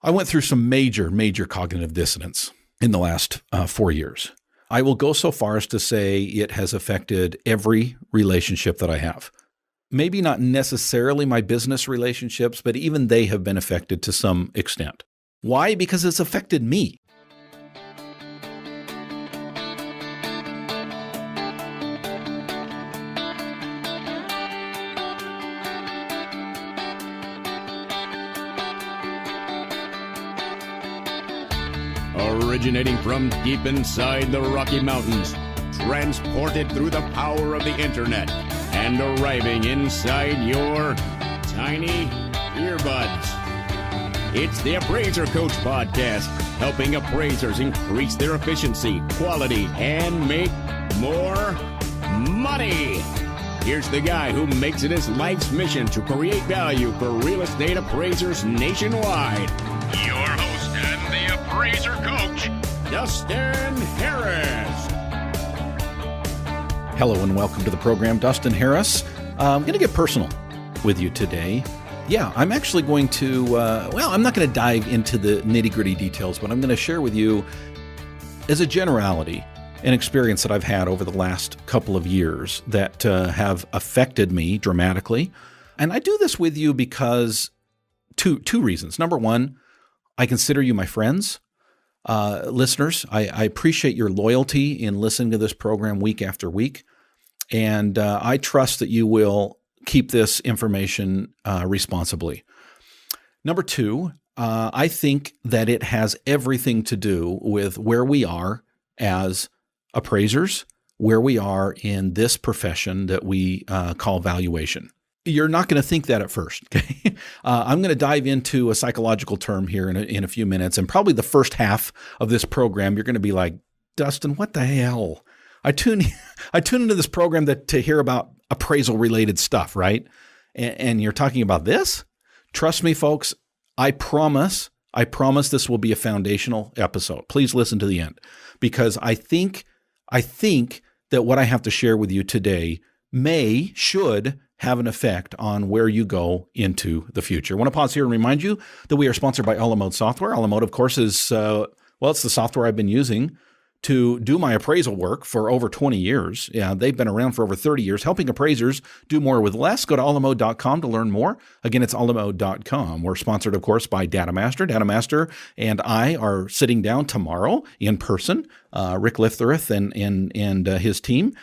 I went through some major cognitive dissonance in the last 4 years. I will go so far as to say it has affected every relationship that I have. Maybe not necessarily my business relationships, but even they have been affected to some extent. Why? Because it's affected me. Originating from deep inside the Rocky Mountains, transported through the power of the internet, and arriving inside your tiny earbuds. It's the Appraiser Coach Podcast, helping appraisers increase their efficiency, quality, and make more money. Here's the guy who makes it his life's mission to create value for real estate appraisers nationwide. Your host and the Appraiser Coach, Dustin Harris. Hello and welcome to the program, Dustin Harris. I'm going to get personal with you today. Yeah, I'm actually going to, I'm not going to dive into the nitty-gritty details, but I'm going to share with you, as a generality, an experience that I've had over the last couple of years that have affected me dramatically. And I do this with you because two reasons. Number one, I consider you my friends. Listeners, I appreciate your loyalty in listening to this program week after week. And I trust that you will keep this information responsibly. Number two, I think that it has everything to do with where we are as appraisers, where we are in this profession that we call valuation. You're not going to think that at first, okay? I'm going to dive into a psychological term here in a few minutes, and probably the first half of this program, you're going to be like, Dustin, what the hell? I tune into this program to hear about appraisal-related stuff, right? And you're talking about this? Trust me, folks, I promise this will be a foundational episode. Please listen to the end, because I think that what I have to share with you today should have an effect on where you go into the future. I want to pause here and remind you that we are sponsored by Alamode Software. Alamode, of course, is, it's the software I've been using to do my appraisal work for over 20 years. Yeah, they've been around for over 30 years, helping appraisers do more with less. Go to alamode.com to learn more. Again, it's alamode.com. We're sponsored, of course, by DataMaster. DataMaster and I are sitting down tomorrow in person. Rick Lifthorith and his team.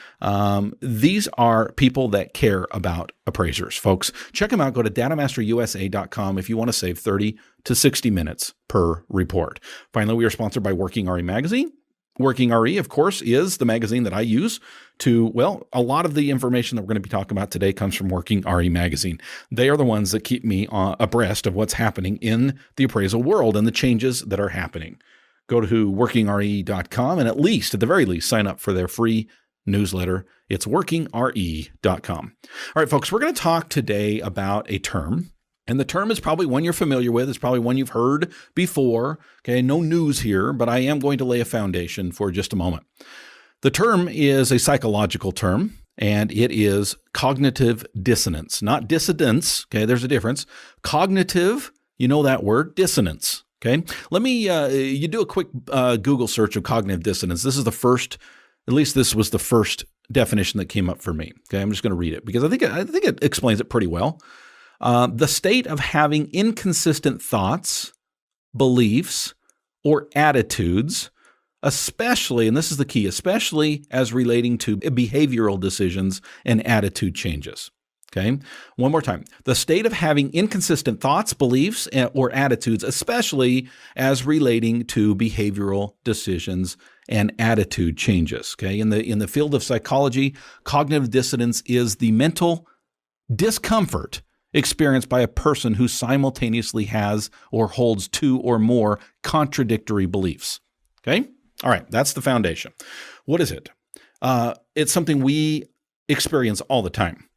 These are people that care about appraisers, folks. Check them out. Go to datamasterusa.com if you want to save 30 to 60 minutes per report. Finally, we are sponsored by Working RE Magazine. Working RE, of course, is the magazine that I use a lot of the information that we're going to be talking about today comes from Working RE Magazine. They are the ones that keep me abreast of what's happening in the appraisal world and the changes that are happening. Go to workingre.com and at the very least, sign up for their free newsletter. It's workingre.com. All right, folks, we're going to talk today about a term. And the term is probably one you're familiar with. It's probably one you've heard before. Okay, no news here, but I am going to lay a foundation for just a moment. The term is a psychological term, and it is cognitive dissonance, not dissidence. Okay, there's a difference. Cognitive, you know that word, dissonance. Okay, let me, you do a quick Google search of cognitive dissonance. This is the first, at least this was the first definition that came up for me. Okay, I'm just going to read it because I think it explains it pretty well. The state of having inconsistent thoughts, beliefs, or attitudes, especially, and this is the key, especially as relating to behavioral decisions and attitude changes. Okay, one more time. The state of having inconsistent thoughts, beliefs, or attitudes, especially as relating to behavioral decisions and attitude changes. Okay, in the field of psychology, cognitive dissonance is the mental discomfort experienced by a person who simultaneously has or holds two or more contradictory beliefs. Okay? All right, that's the foundation. What is it? It's something we experience all the time,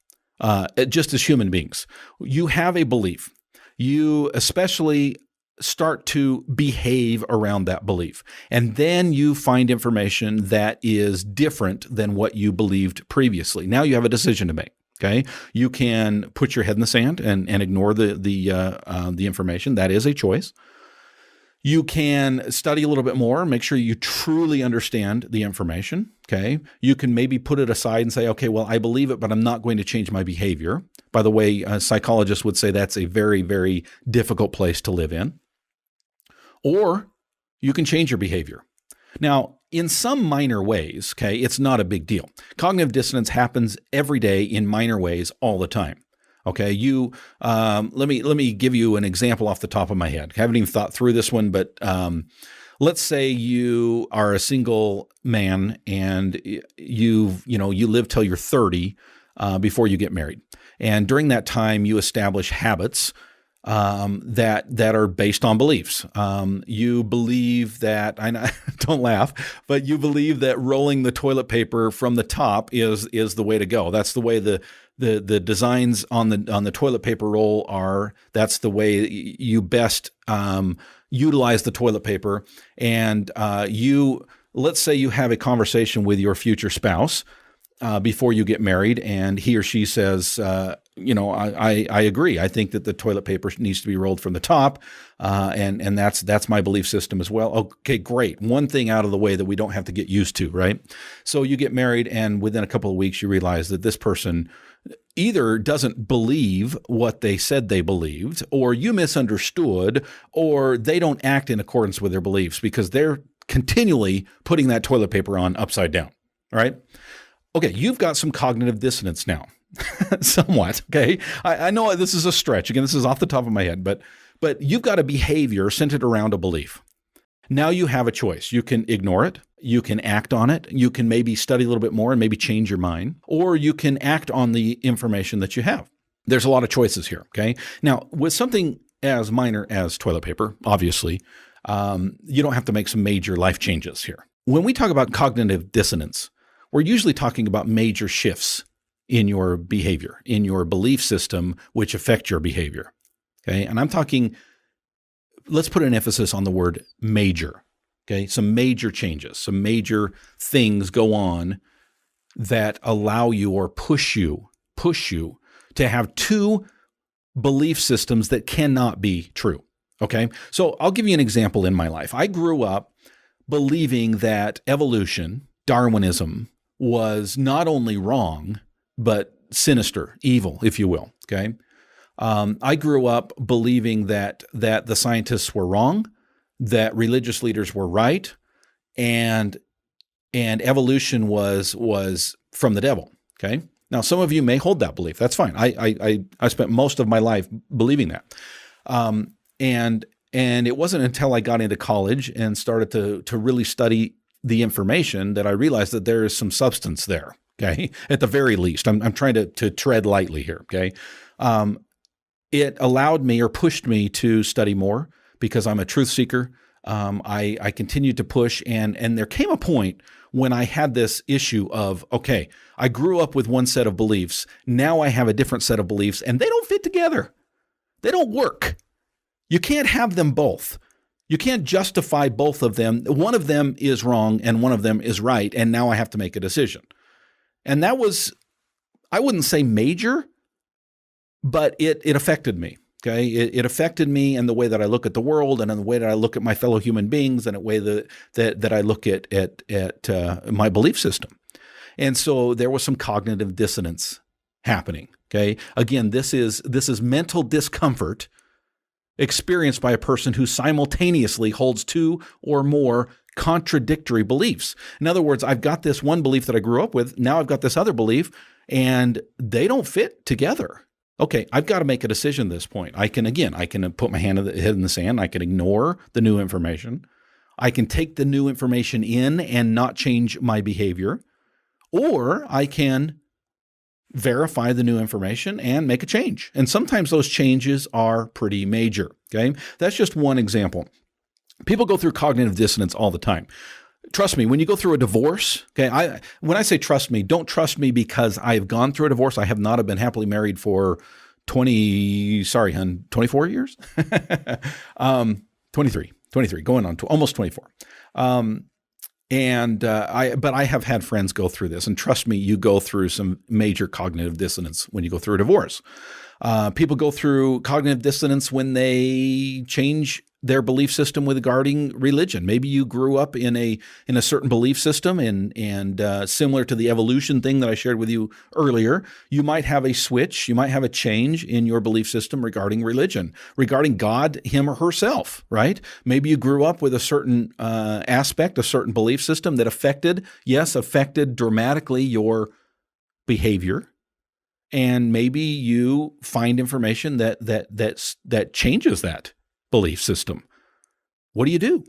just as human beings. You have a belief. You especially start to behave around that belief. And then you find information that is different than what you believed previously. Now you have a decision to make. Okay, you can put your head in the sand and ignore the information. That is a choice. You can study a little bit more, make sure you truly understand the information, okay? You can maybe put it aside and say, okay, well, I believe it, but I'm not going to change my behavior. By the way, psychologists would say that's a very, very difficult place to live in. Or you can change your behavior. Now, in some minor ways, okay, it's not a big deal. Cognitive dissonance happens every day in minor ways all the time. Okay, let me give you an example off the top of my head. I haven't even thought through this one, but let's say you are a single man and you live till you're 30 before you get married, and during that time you establish habits that are based on beliefs. You believe that, don't laugh, but you believe that rolling the toilet paper from the top is the way to go. That's the way the designs on the toilet paper roll are. That's the way you best utilize the toilet paper. And let's say you have a conversation with your future spouse before you get married, and he or she says, I agree. I think that the toilet paper needs to be rolled from the top, and that's my belief system as well. Okay, great. One thing out of the way that we don't have to get used to, right? So you get married, and within a couple of weeks, you realize that this person either doesn't believe what they said they believed, or you misunderstood, or they don't act in accordance with their beliefs because they're continually putting that toilet paper on upside down, right? Okay, you've got some cognitive dissonance now. Somewhat, okay? I know this is a stretch. Again, this is off the top of my head, but you've got a behavior centered around a belief. Now you have a choice. You can ignore it. You can act on it. You can maybe study a little bit more and maybe change your mind, or you can act on the information that you have. There's a lot of choices here, okay? Now, with something as minor as toilet paper, obviously, you don't have to make some major life changes here. When we talk about cognitive dissonance, we're usually talking about major shifts in your behavior, in your belief system, which affect your behavior. Okay. And I'm talking, let's put an emphasis on the word major. Okay. Some major changes, some major things go on that allow you or push you to have two belief systems that cannot be true. Okay. So I'll give you an example in my life. I grew up believing that evolution, Darwinism, was not only wrong, but sinister, evil, if you will. Okay. I grew up believing that the scientists were wrong, that religious leaders were right, and evolution was from the devil. Okay. Now, some of you may hold that belief. That's fine. I spent most of my life believing that. And it wasn't until I got into college and started to really study the information that I realized that there is some substance there. Okay. At the very least, I'm trying to tread lightly here. Okay. It allowed me or pushed me to study more because I'm a truth seeker. I continued to push, and there came a point when I had this issue of, okay, I grew up with one set of beliefs. Now I have a different set of beliefs, and they don't fit together. They don't work. You can't have them both. You can't justify both of them. One of them is wrong and one of them is right, and now I have to make a decision. And that was, I wouldn't say major, but it affected me. Okay, it affected me in the way that I look at the world, and in the way that I look at my fellow human beings, and the way that I look at my belief system. And so there was some cognitive dissonance happening. Okay, again, this is mental discomfort experienced by a person who simultaneously holds two or more contradictory beliefs. In other words, I've got this one belief that I grew up with. Now I've got this other belief, and they don't fit together. Okay, I've got to make a decision at this point. I can put my head in the sand. I can ignore the new information. I can take the new information in and not change my behavior, or I can verify the new information and make a change. And sometimes those changes are pretty major. Okay, that's just one example. People go through cognitive dissonance all the time. Trust me, when you go through a divorce, okay, when I say trust me, don't trust me because I've gone through a divorce. I have not been happily married for 24 years? 23, going on to almost 24. But I have had friends go through this, and trust me, you go through some major cognitive dissonance when you go through a divorce. People go through cognitive dissonance when they change their belief system regarding religion. Maybe you grew up in a certain belief system, and similar to the evolution thing that I shared with you earlier, you might have a switch, you might have a change in your belief system regarding religion, regarding God, him or herself, right? Maybe you grew up with a certain aspect, a certain belief system that affected dramatically your behavior. And maybe you find information that changes that belief system. What do you do?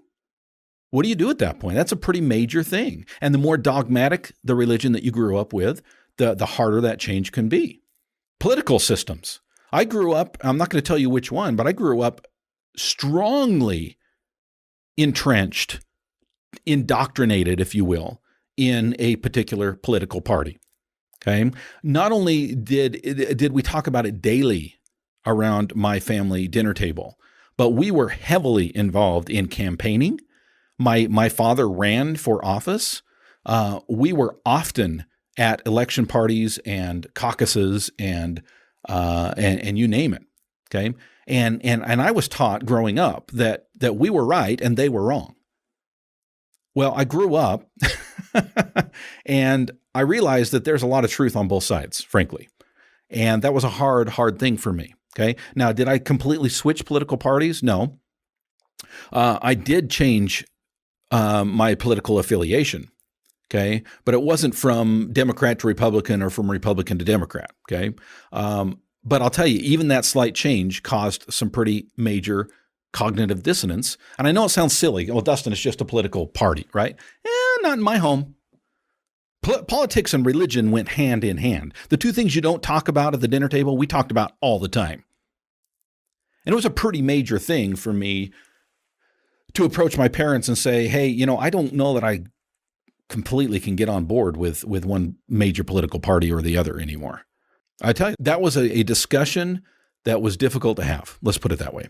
What do you do at that point? That's a pretty major thing. And the more dogmatic the religion that you grew up with, the harder that change can be. Political systems. I grew up, I'm not going to tell you which one, but I grew up strongly entrenched, indoctrinated, if you will, in a particular political party. Okay. Not only did we talk about it daily around my family dinner table, but we were heavily involved in campaigning. My father ran for office. We were often at election parties and caucuses and you name it. Okay. And I was taught growing up that we were right and they were wrong. Well, I grew up and I realized that there's a lot of truth on both sides, frankly. And that was a hard thing for me. Okay. Now, did I completely switch political parties? No. I did change my political affiliation. Okay. But it wasn't from Democrat to Republican or from Republican to Democrat. Okay. But I'll tell you, even that slight change caused some pretty major cognitive dissonance. And I know it sounds silly. Well, Dustin, it's just a political party, right? Not in my home. Politics and religion went hand in hand. The two things you don't talk about at the dinner table, we talked about all the time. And it was a pretty major thing for me to approach my parents and say, hey, I don't know that I completely can get on board with one major political party or the other anymore. I tell you, that was a discussion that was difficult to have. Let's put it that way.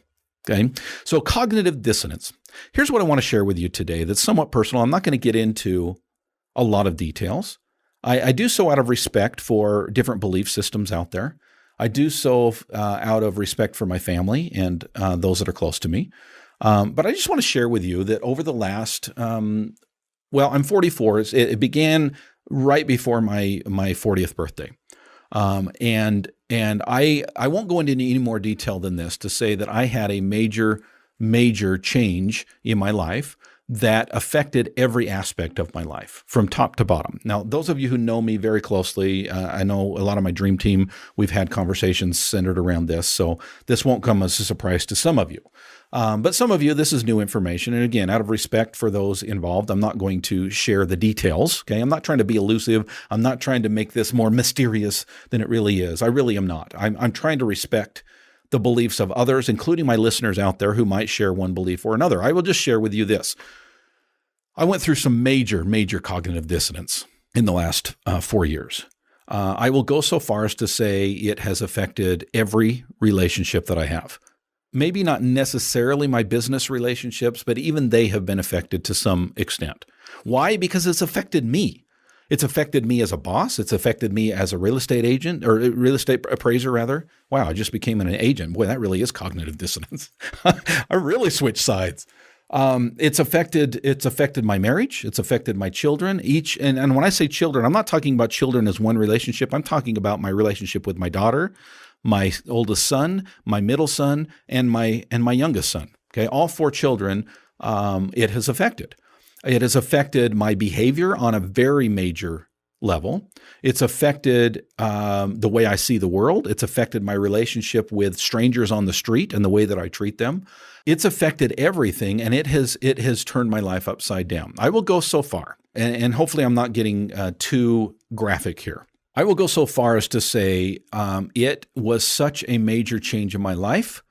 Okay. So cognitive dissonance. Here's what I want to share with you today that's somewhat personal. I'm not going to get into a lot of details. I do so out of respect for different belief systems out there. I do so out of respect for my family and those that are close to me. But I just want to share with you that over the last, I'm 44. It began right before my 40th birthday. And I won't go into any more detail than this to say that I had a major change in my life that affected every aspect of my life from top to bottom. Now, those of you who know me very closely, I know a lot of my dream team, we've had conversations centered around this. So this won't come as a surprise to some of you. But some of you, this is new information. And again, out of respect for those involved, I'm not going to share the details. Okay. I'm not trying to be elusive. I'm not trying to make this more mysterious than it really is. I really am not. I'm trying to respect the beliefs of others, including my listeners out there who might share one belief or another. I will just share with you this. I went through some major cognitive dissonance in the last 4 years. I will go so far as to say it has affected every relationship that I have. Maybe not necessarily my business relationships, but even they have been affected to some extent. Why? Because it's affected me. It's affected me as a boss. It's affected me as a real estate agent or real estate appraiser, rather. Wow, I just became an agent. Boy, that really is cognitive dissonance. I really switched sides. It's affected my marriage. It's affected my children. And when I say children, I'm not talking about children as one relationship. I'm talking about my relationship with my daughter, my oldest son, my middle son, and my youngest son. Okay, all 4 children. It has affected. It has affected my behavior on a very major level. It's affected the way I see the world. It's affected my relationship with strangers on the street and the way that I treat them. It's affected everything, and it has turned my life upside down. I will go so far, and hopefully I'm not getting too graphic here. I will go so far as to say it was such a major change in my life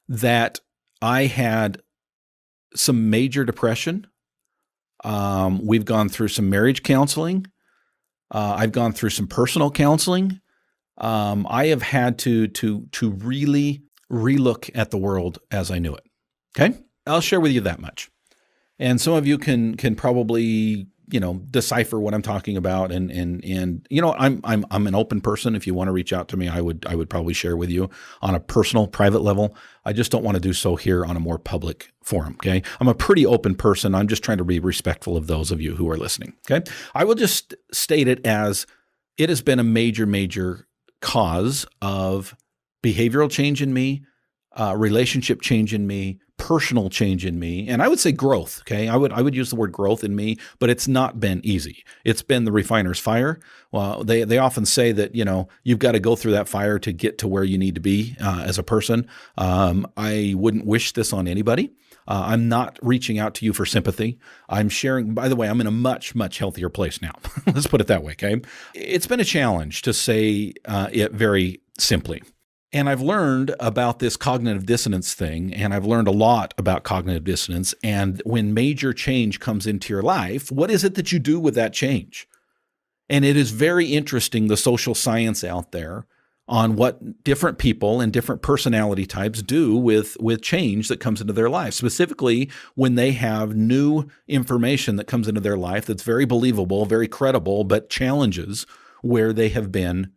that I had some major depression. We've gone through some marriage counseling. I've gone through some personal counseling. I have had to really relook at the world as I knew it. Okay, I'll share with you that much. And some of you can probably decipher what I'm talking about. And I'm an open person. If you want to reach out to me, I would probably share with you on a personal, private level. I just don't want to do so here on a more public forum. Okay. I'm a pretty open person. I'm just trying to be respectful of those of you who are listening. Okay. I will just state it as it has been a major, major cause of behavioral change in me, relationship change in me, personal change in me, and I would say growth. Okay, I would use the word growth in me, but it's not been easy. It's been the refiner's fire. Well, they often say that you've got to go through that fire to get to where you need to be as a person. I wouldn't wish this on anybody. I'm not reaching out to you for sympathy. I'm sharing. By the way, I'm in a much, much healthier place now. Let's put it that way. Okay, it's been a challenge to say it very simply. And I've learned about this cognitive dissonance thing, and I've learned a lot about cognitive dissonance. And when major change comes into your life, what is it that you do with that change? And it is very interesting, the social science out there on what different people and different personality types do with change that comes into their life, specifically when they have new information that comes into their life that's very believable, very credible, but challenges where they have been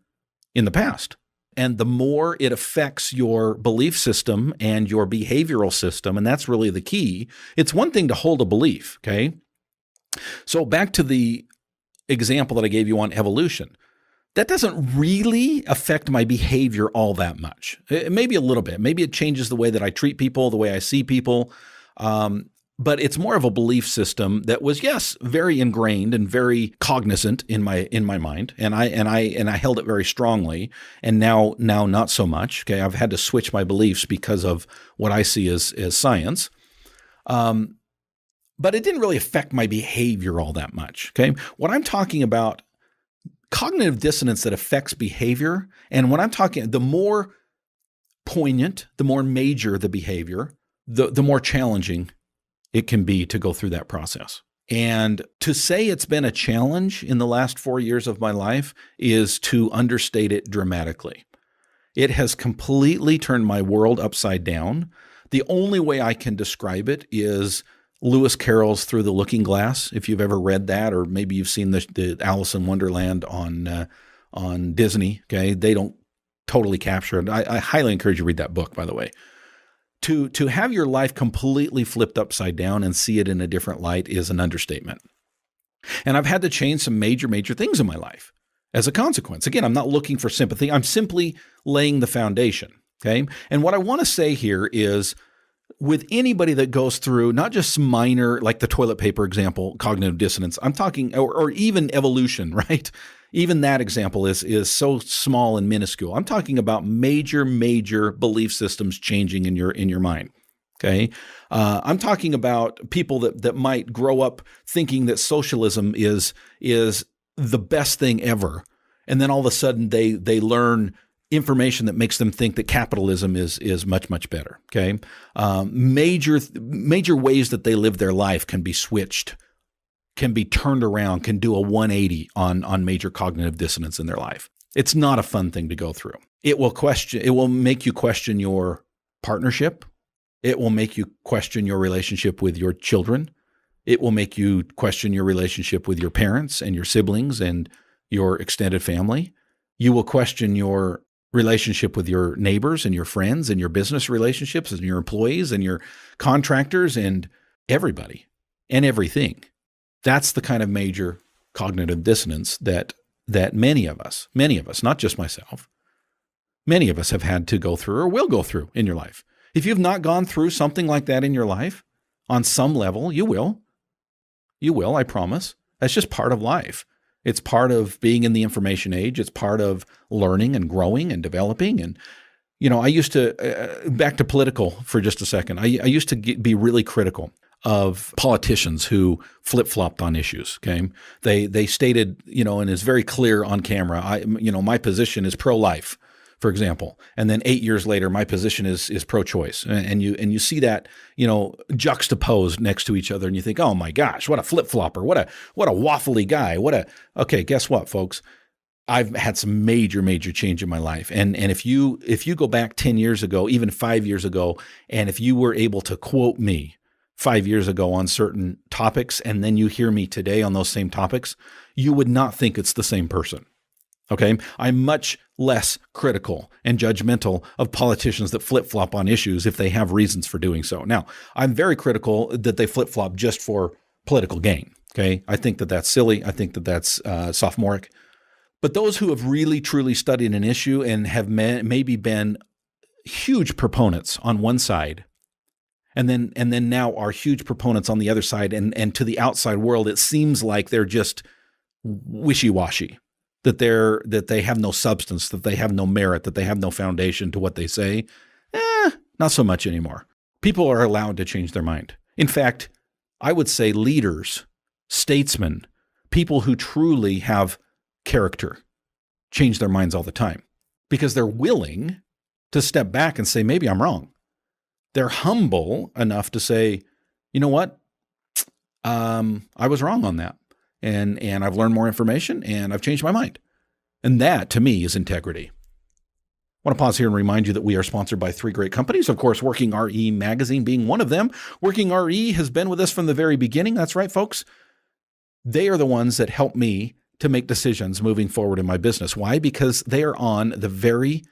in the past. And the more it affects your belief system and your behavioral system, and that's really the key, it's one thing to hold a belief, okay? So back to the example that I gave you on evolution. That doesn't really affect my behavior all that much. Maybe a little bit. Maybe it changes the way that I treat people, the way I see people. But it's more of a belief system that was, yes, very ingrained and very cognizant in my mind, and I held it very strongly. And now not so much. Okay, I've had to switch my beliefs because of what I see as science. But it didn't really affect my behavior all that much. Okay, what I'm talking about, cognitive dissonance that affects behavior, and when I'm talking, the more poignant, the more major the behavior, the more challenging it can be to go through that process. And to say it's been a challenge in the last 4 years of my life is to understate it dramatically. It has completely turned my world upside down. The only way I can describe it is Lewis Carroll's Through the Looking Glass. If you've ever read that, or maybe you've seen the Alice in Wonderland on Disney. Okay, they don't totally capture it. I highly encourage you to read that book, by the way. To have your life completely flipped upside down and see it in a different light is an understatement. And I've had to change some major, major things in my life as a consequence. Again, I'm not looking for sympathy. I'm simply laying the foundation. Okay. And what I want to say here is, with anybody that goes through not just minor, like the toilet paper example, cognitive dissonance, I'm talking, or even evolution, right? Even that example is so small and minuscule. I'm talking about major, major belief systems changing in your mind. Okay, I'm talking about people that might grow up thinking that socialism is the best thing ever, and then all of a sudden they learn information that makes them think that capitalism is much, much better. Okay, major ways that they live their life can be switched, can be turned around, can do a 180 on major cognitive dissonance in their life. It's not a fun thing to go through. It will make you question your partnership. It will make you question your relationship with your children. It will make you question your relationship with your parents and your siblings and your extended family. You will question your relationship with your neighbors and your friends and your business relationships and your employees and your contractors and everybody and everything. That's the kind of major cognitive dissonance that many of us, not just myself, many of us have had to go through or will go through in your life. If you've not gone through something like that in your life, on some level, you will. You will, I promise. That's just part of life. It's part of being in the information age. It's part of learning and growing and developing. And, I used to, back to political for just a second, I used to be really critical of politicians who flip-flopped on issues. Okay, they stated, and it's very clear on camera. My position is pro-life, for example, and then 8 years later, my position is pro-choice, and you see that juxtaposed next to each other, and you think, oh my gosh, what a flip-flopper, what a waffly guy, okay. Guess what, folks? I've had some major, major change in my life. And if you go back 10 years ago, even 5 years ago, and if you were able to quote me 5 years ago on certain topics, and then you hear me today on those same topics, you would not think it's the same person. Okay. I'm much less critical and judgmental of politicians that flip-flop on issues if they have reasons for doing so. Now, I'm very critical that they flip-flop just for political gain. Okay. I think that that's silly. I think that that's sophomoric. But those who have really, truly studied an issue and have maybe been huge proponents on one side, and then now are huge proponents on the other side, and to the outside world, it seems like they're just wishy-washy. That they have no substance, that they have no merit, that they have no foundation to what they say. Not so much anymore. People are allowed to change their mind. In fact, I would say leaders, statesmen, people who truly have character change their minds all the time because they're willing to step back and say, maybe I'm wrong. They're humble enough to say, you know what? I was wrong on that. And I've learned more information and I've changed my mind. And that, to me, is integrity. I want to pause here and remind you that we are sponsored by 3 great companies. Of course, Working RE Magazine being one of them. Working RE has been with us from the very beginning. That's right, folks. They are the ones that help me to make decisions moving forward in my business. Why? Because they are on the very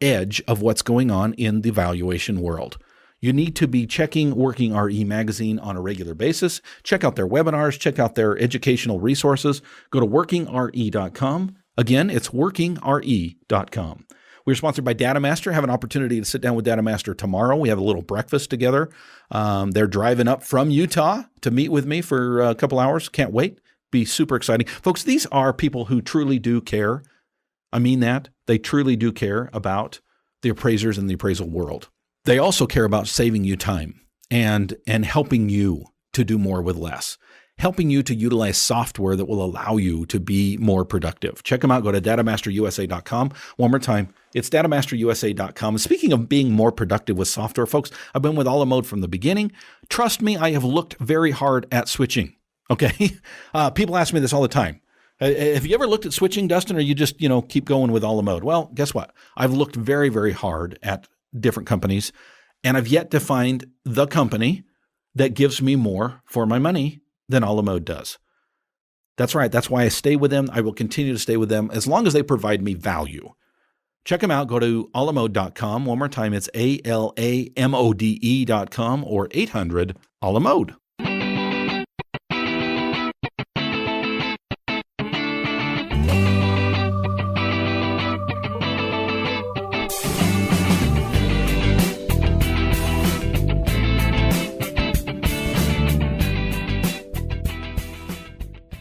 edge of what's going on in the valuation world. You need to be checking Working RE Magazine on a regular basis. Check out their webinars. Check out their educational resources. Go to workingre.com. Again, it's workingre.com. We're sponsored by DataMaster. Have an opportunity to sit down with DataMaster tomorrow. We have a little breakfast together. They're driving up from Utah to meet with me for a couple hours. Can't wait. Be super exciting. Folks, these are people who truly do care. I mean that. They truly do care about the appraisers and the appraisal world. They also care about saving you time and helping you to do more with less, helping you to utilize software that will allow you to be more productive. Check them out. Go to datamasterusa.com. One more time, it's datamasterusa.com. Speaking of being more productive with software, folks, I've been with Alamode from the beginning. Trust me, I have looked very hard at switching. Okay. People ask me this all the time. Have you ever looked at switching, Dustin, or you just, keep going with Alamode? Well, guess what? I've looked very, very hard at different companies, and I've yet to find the company that gives me more for my money than Alamode does. That's right. That's why I stay with them. I will continue to stay with them as long as they provide me value. Check them out. Go to alamode.com. One more time, it's ALAMODE.com or 800-ALAMODE.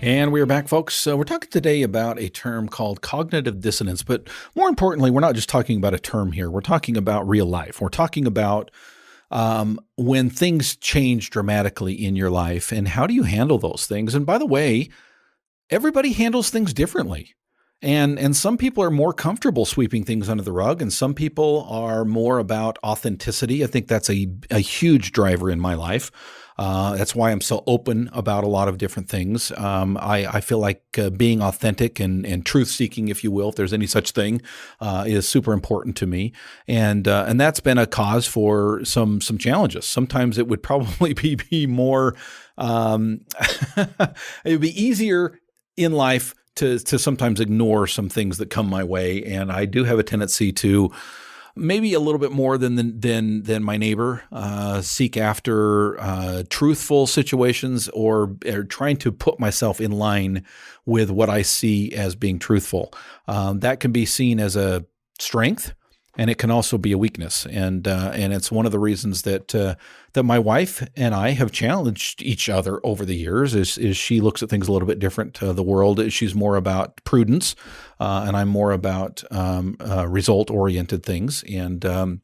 And we are back, folks. We're talking today about a term called cognitive dissonance, but more importantly, we're not just talking about a term here. We're talking about real life. We're talking about when things change dramatically in your life and how do you handle those things? And by the way, everybody handles things differently. And some people are more comfortable sweeping things under the rug, and some people are more about authenticity. I think that's a huge driver in my life. That's why I'm so open about a lot of different things. I feel like being authentic and truth-seeking, if you will, if there's any such thing, is super important to me. And that's been a cause for some challenges. Sometimes it would probably be more, it would be easier in life to sometimes ignore some things that come my way. And I do have a tendency to maybe a little bit more than my neighbor, seek after truthful situations or trying to put myself in line with what I see as being truthful. That can be seen as a strength, and it can also be a weakness. And it's one of the reasons that my wife and I have challenged each other over the years is she looks at things a little bit different. The world, she's more about prudence, and I'm more about result-oriented things. And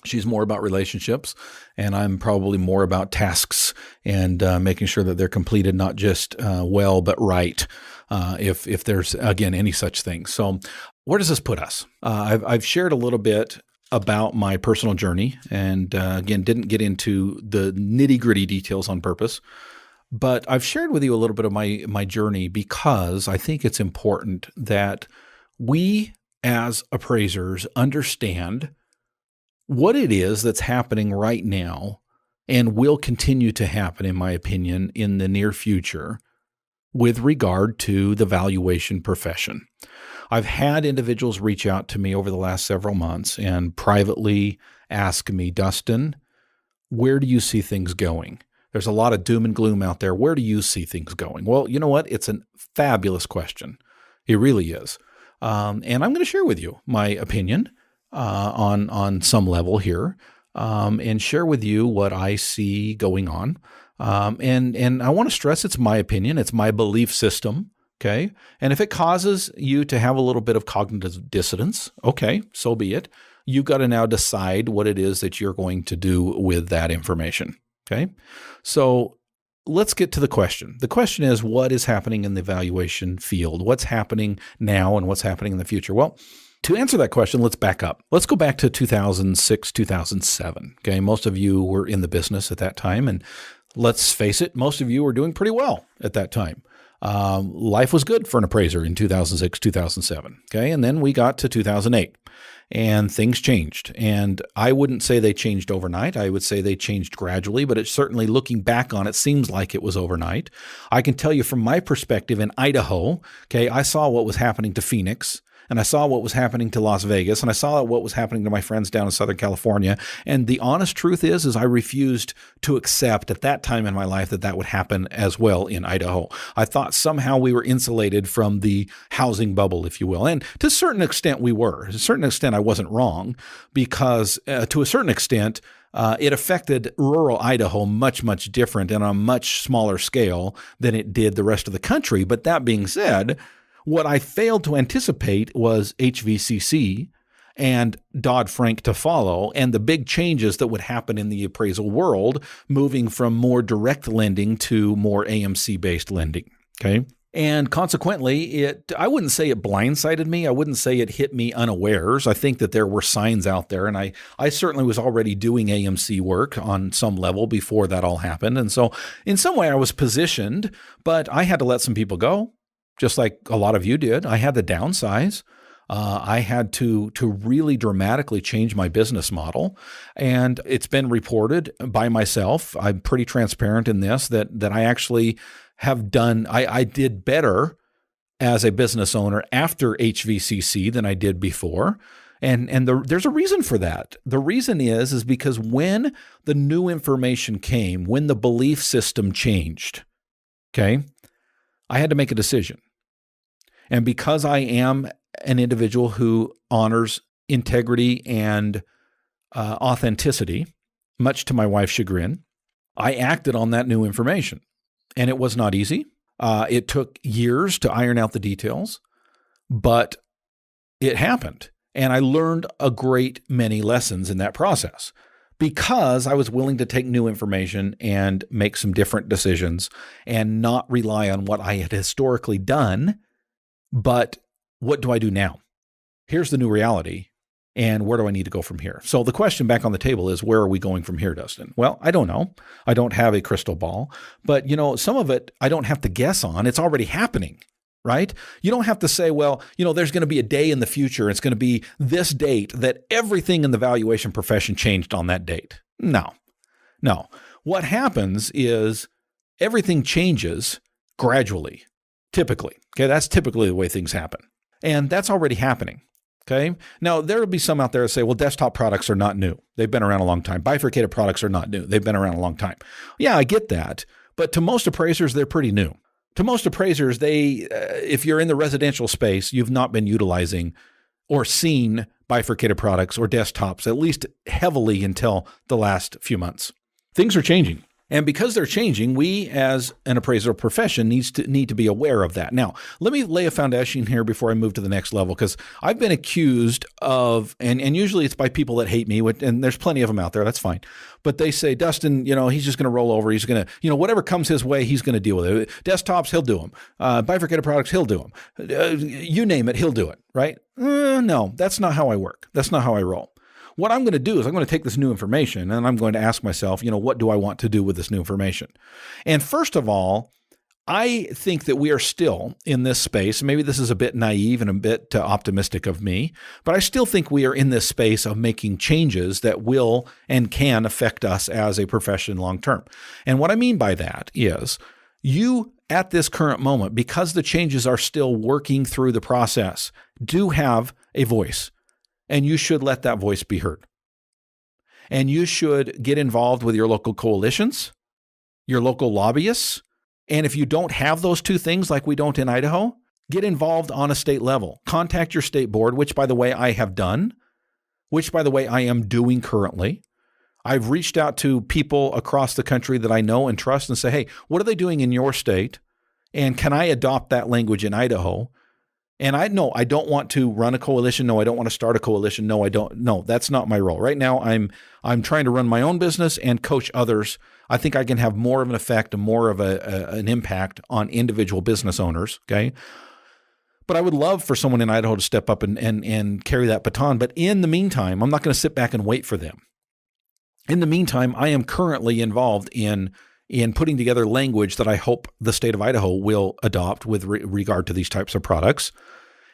she's more about relationships, and I'm probably more about tasks and making sure that they're completed, not just well, but right, if there's, again, any such thing. So where does this put us? I've shared a little bit about my personal journey, and again, didn't get into the nitty-gritty details on purpose, but I've shared with you a little bit of my journey because I think it's important that we as appraisers understand what it is that's happening right now and will continue to happen, in my opinion, in the near future with regard to the valuation profession. I've had individuals reach out to me over the last several months and privately ask me, Dustin, where do you see things going? There's a lot of doom and gloom out there. Where do you see things going? Well, you know what? It's a fabulous question. It really is. And I'm going to share with you my opinion on some level here, and share with you what I see going on. And I want to stress it's my opinion. It's my belief system. Okay. And if it causes you to have a little bit of cognitive dissonance, okay, so be it. You've got to now decide what it is that you're going to do with that information. Okay. So let's get to the question. The question is, what is happening in the valuation field? What's happening now and what's happening in the future? Well, to answer that question, let's back up. Let's go back to 2006, 2007. Okay. Most of you were in the business at that time. And let's face it, most of you were doing pretty well at that time. Life was good for an appraiser in 2006, 2007. Okay. And then we got to 2008 and things changed. And I wouldn't say they changed overnight. I would say they changed gradually, but it's certainly, looking back on it, seems like it was overnight. I can tell you from my perspective in Idaho, okay, I saw what was happening to Phoenix, and I saw what was happening to Las Vegas, and I saw what was happening to my friends down in Southern California. And the honest truth is I refused to accept at that time in my life that would happen as well in Idaho. I thought somehow we were insulated from the housing bubble, if you will. And to a certain extent we were. To a certain extent I wasn't wrong, because to a certain extent it affected rural Idaho much, much different and on a much smaller scale than it did the rest of the country. But that being said, what I failed to anticipate was HVCC and Dodd-Frank to follow, and the big changes that would happen in the appraisal world, moving from more direct lending to more AMC-based lending. Okay. And consequently, I wouldn't say it blindsided me. I wouldn't say it hit me unawares. I think that there were signs out there, and I certainly was already doing AMC work on some level before that all happened. And so in some way I was positioned, but I had to let some people go, just like a lot of you did. I had to downsize. I had to really dramatically change my business model. And it's been reported by myself, I'm pretty transparent in this, that I actually have done, I did better as a business owner after HVCC than I did before. And there's a reason for that. The reason is because when the new information came, when the belief system changed, okay, I had to make a decision. And because I am an individual who honors integrity and authenticity, much to my wife's chagrin, I acted on that new information. And it was not easy. It took years to iron out the details, but it happened. And I learned a great many lessons in that process, because I was willing to take new information and make some different decisions and not rely on what I had historically done, but what do I do now? Here's the new reality, and where do I need to go from here? So the question back on the table is, where are we going from here, Dustin? Well, I don't know. I don't have a crystal ball, but some of it I don't have to guess on. It's already happening, right? You don't have to say, well, there's going to be a day in the future. It's going to be this date that everything in the valuation profession changed on that date. No. What happens is everything changes gradually, typically. Okay, that's typically the way things happen. And that's already happening. Okay. Now, there will be some out there that say, well, desktop products are not new. They've been around a long time. Bifurcated products are not new. They've been around a long time. Yeah, I get that. But to most appraisers, they're pretty new. To most appraisers, if you're in the residential space, you've not been utilizing or seen bifurcated products or desktops, at least heavily, until the last few months. Things are changing. And because they're changing, we as an appraisal profession need to be aware of that. Now, let me lay a foundation here before I move to the next level, because I've been accused of, and usually it's by people that hate me, and there's plenty of them out there, that's fine. But they say, Dustin, he's just going to roll over. He's going to, whatever comes his way, he's going to deal with it. Desktops, he'll do them. Bifurcated products, he'll do them. You name it, he'll do it, right? No, that's not how I work. That's not how I roll. What I'm going to do is I'm going to take this new information and I'm going to ask myself, what do I want to do with this new information? And first of all, I think that we are still in this space. Maybe this is a bit naive and a bit optimistic of me, but I still think we are in this space of making changes that will and can affect us as a profession long term. And what I mean by that is you at this current moment, because the changes are still working through the process, do have a voice, and you should let that voice be heard. And you should get involved with your local coalitions, your local lobbyists. And if you don't have those two things like we don't in Idaho, get involved on a state level. Contact your state board, which, by the way, I have done, which, by the way, I am doing currently. I've reached out to people across the country that I know and trust and say, hey, what are they doing in your state? And can I adopt that language in Idaho? And I don't want to run a coalition. No, I don't want to start a coalition. No, I don't. No, that's not my role. Right now, I'm trying to run my own business and coach others. I think I can have more of an effect and more of an impact on individual business owners, okay? But I would love for someone in Idaho to step up and carry that baton. But in the meantime, I'm not going to sit back and wait for them. In the meantime, I am currently involved in putting together language that I hope the state of Idaho will adopt with regard to these types of products.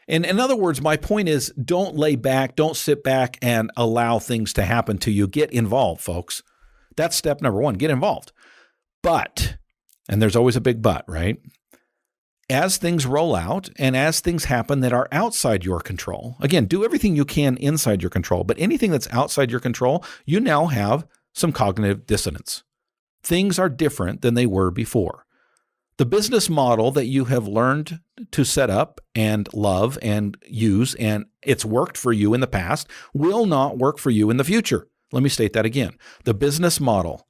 And in other words, my point is don't lay back, don't sit back and allow things to happen to you. Get involved, folks. That's step number one, get involved. But, and there's always a big but, right? As things roll out and as things happen that are outside your control, again, do everything you can inside your control, but anything that's outside your control, you now have some cognitive dissonance. Things are different than they were before. The business model that you have learned to set up and love and use, and it's worked for you in the past, will not work for you in the future. Let me state that again. The business model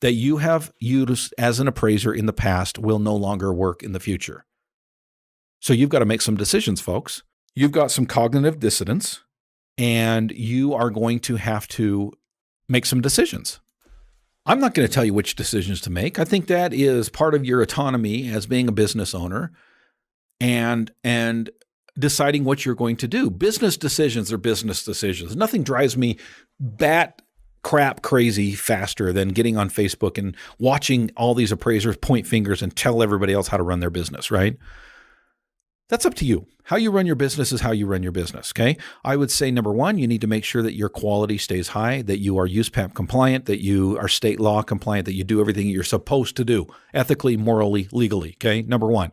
that you have used as an appraiser in the past will no longer work in the future. So you've got to make some decisions, folks. You've got some cognitive dissonance, and you are going to have to make some decisions. I'm not going to tell you which decisions to make. I think that is part of your autonomy as being a business owner and deciding what you're going to do. Business decisions are business decisions. Nothing drives me bat crap crazy faster than getting on Facebook and watching all these appraisers point fingers and tell everybody else how to run their business, right? That's up to you. How you run your business is how you run your business, okay? I would say, number one, you need to make sure that your quality stays high, that you are USPAP compliant, that you are state law compliant, that you do everything you're supposed to do, ethically, morally, legally, okay? Number one.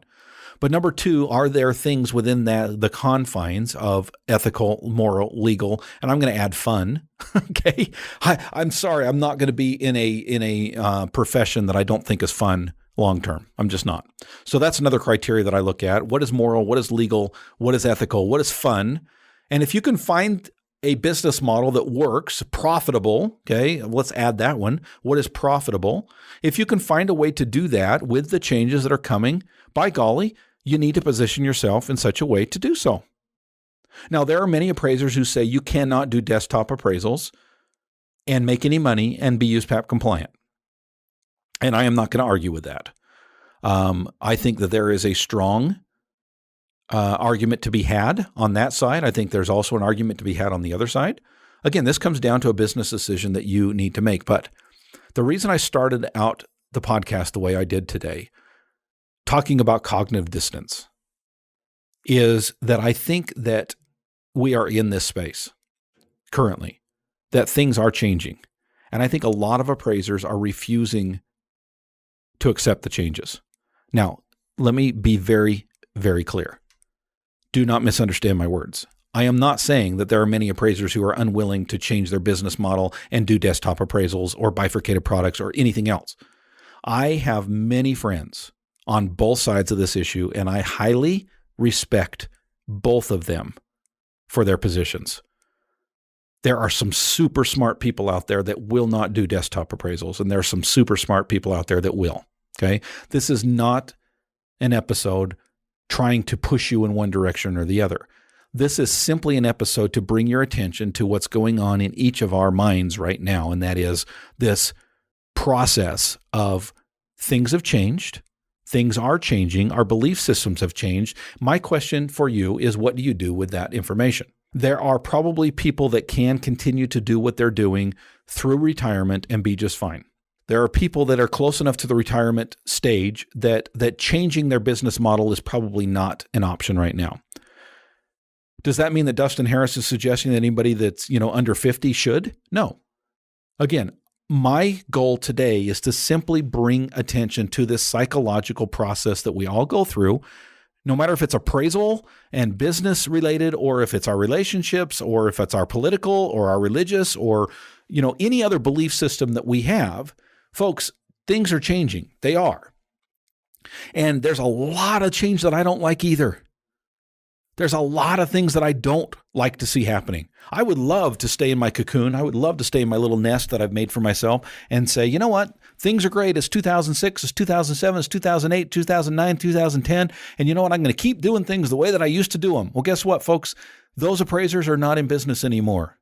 But number two, are there things within the confines of ethical, moral, legal, and I'm going to add fun, okay? I'm sorry, I'm not going to be in a profession that I don't think is fun long term. I'm just not. So that's another criteria that I look at. What is moral? What is legal? What is ethical? What is fun? And if you can find a business model that works, profitable, okay, let's add that one. What is profitable? If you can find a way to do that with the changes that are coming, by golly, you need to position yourself in such a way to do so. Now, there are many appraisers who say you cannot do desktop appraisals and make any money and be USPAP compliant. And I am not going to argue with that. I think that there is a strong argument to be had on that side. I think there's also an argument to be had on the other side. Again, this comes down to a business decision that you need to make. But the reason I started out the podcast the way I did today, talking about cognitive dissonance, is that I think that we are in this space currently, that things are changing. And I think a lot of appraisers are refusing to accept the changes. Now, let me be very, very clear. Do not misunderstand my words. I am not saying that there are many appraisers who are unwilling to change their business model and do desktop appraisals or bifurcated products or anything else. I have many friends on both sides of this issue, and I highly respect both of them for their positions. There are some super smart people out there that will not do desktop appraisals, and there are some super smart people out there that will, okay? This is not an episode trying to push you in one direction or the other. This is simply an episode to bring your attention to what's going on in each of our minds right now, and that is this process of things have changed, things are changing, our belief systems have changed. My question for you is, what do you do with that information? There are probably people that can continue to do what they're doing through retirement and be just fine. There are people that are close enough to the retirement stage that changing their business model is probably not an option right now. Does that mean that Dustin Harris is suggesting that anybody that's, under 50 should? No. Again, my goal today is to simply bring attention to this psychological process that we all go through, no matter if it's appraisal and business related, or if it's our relationships, or if it's our political or our religious, or, any other belief system that we have. Folks, things are changing. They are. And there's a lot of change that I don't like either. There's a lot of things that I don't like to see happening. I would love to stay in my cocoon. I would love to stay in my little nest that I've made for myself and say, you know what? Things are great. It's 2006, it's 2007, it's 2008, 2009, 2010. And you know what? I'm going to keep doing things the way that I used to do them. Well, guess what, folks? Those appraisers are not in business anymore.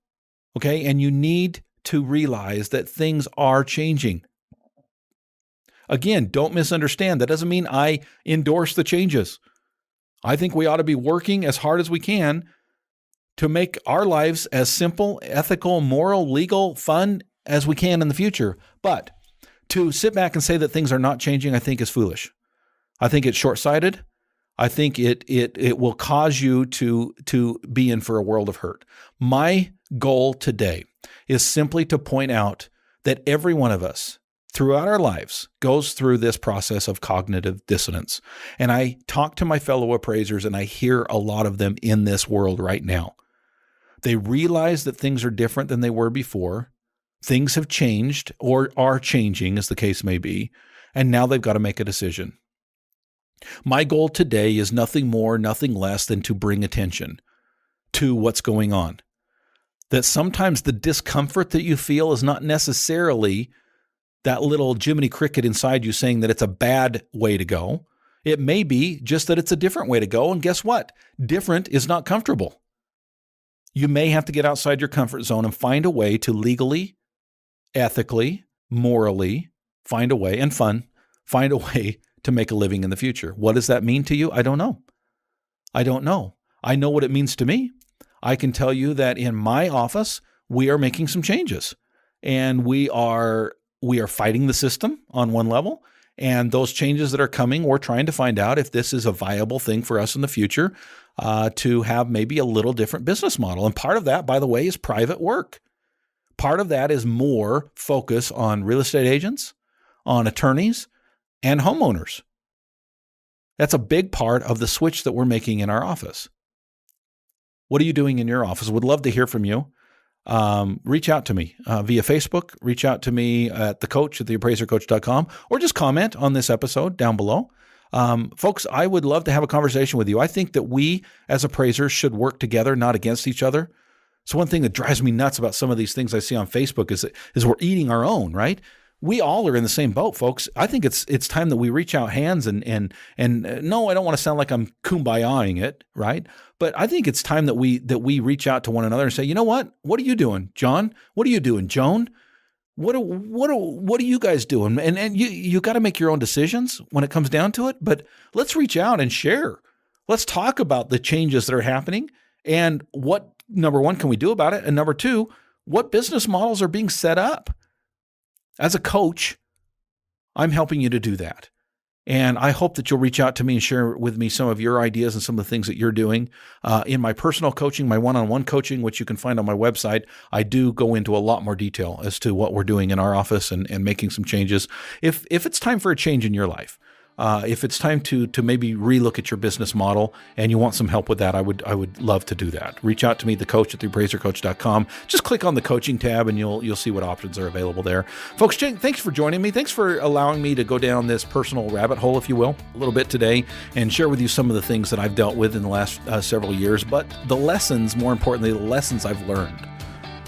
Okay? And you need to realize that things are changing. Again, don't misunderstand. That doesn't mean I endorse the changes. I think we ought to be working as hard as we can to make our lives as simple, ethical, moral, legal, fun as we can in the future. But to sit back and say that things are not changing, I think is foolish. I think it's short-sighted. I think it will cause you to be in for a world of hurt. My goal today is simply to point out that every one of us throughout our lives goes through this process of cognitive dissonance. And I talk to my fellow appraisers, and I hear a lot of them in this world right now. They realize that things are different than they were before. Things have changed or are changing, as the case may be, and now they've got to make a decision. My goal today is nothing more, nothing less than to bring attention to what's going on. That sometimes the discomfort that you feel is not necessarily that little Jiminy Cricket inside you saying that it's a bad way to go. It may be just that it's a different way to go. And guess what? Different is not comfortable. You may have to get outside your comfort zone and find a way to legally, ethically, morally, find a way to make a living in the future. What does that mean to you? I don't know. I know what it means to me. I can tell you that in my office, we are making some changes, and we are fighting the system on one level, and those changes that are coming, we're trying to find out if this is a viable thing for us in the future to have maybe a little different business model. And part of that, by the way, is private work. Part of that is more focus on real estate agents, on attorneys, and homeowners. That's a big part of the switch that we're making in our office. What are you doing in your office? Would love to hear from you. Reach out to me via Facebook. Reach out to me at theappraisercoach.com, or just comment on this episode down below. Folks, I would love to have a conversation with you. I think that we as appraisers should work together, not against each other. So one thing that drives me nuts about some of these things I see on Facebook is we're eating our own, right? We all are in the same boat, folks. I think it's time that we reach out hands and no, I don't want to sound like I'm kumbayaing it, right? But I think it's time that we reach out to one another and say, you know what? What are you doing, John? What are you doing, Joan? What are you guys doing? And you got to make your own decisions when it comes down to it. But let's reach out and share. Let's talk about the changes that are happening and what, number one, can we do about it? And number two, what business models are being set up? As a coach, I'm helping you to do that. And I hope that you'll reach out to me and share with me some of your ideas and some of the things that you're doing. In my personal coaching, my one-on-one coaching, which you can find on my website, I do go into a lot more detail as to what we're doing in our office and making some changes. If it's time for a change in your life, if it's time to maybe relook at your business model and you want some help with that, I would love to do that. Reach out to me, thecoach at theappraisercoach.com. Just click on the coaching tab and you'll see what options are available there. Folks, thanks for joining me. Thanks for allowing me to go down this personal rabbit hole, if you will, a little bit today and share with you some of the things that I've dealt with in the last several years. But the lessons, more importantly, the lessons I've learned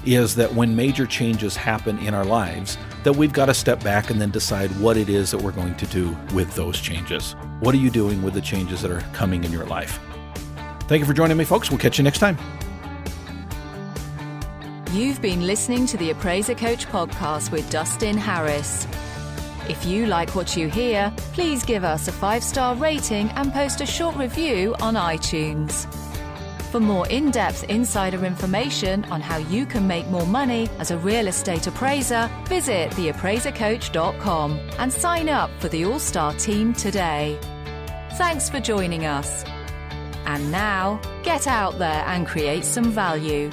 is that when major changes happen in our lives, that we've got to step back and then decide what it is that we're going to do with those changes. What are you doing with the changes that are coming in your life? Thank you for joining me, folks. We'll catch you next time. You've been listening to the Appraiser Coach podcast with Dustin Harris. If you like what you hear, please give us a 5-star rating and post a short review on iTunes. For more in-depth insider information on how you can make more money as a real estate appraiser, visit theappraisercoach.com and sign up for the All-Star team today. Thanks for joining us. And now, get out there and create some value.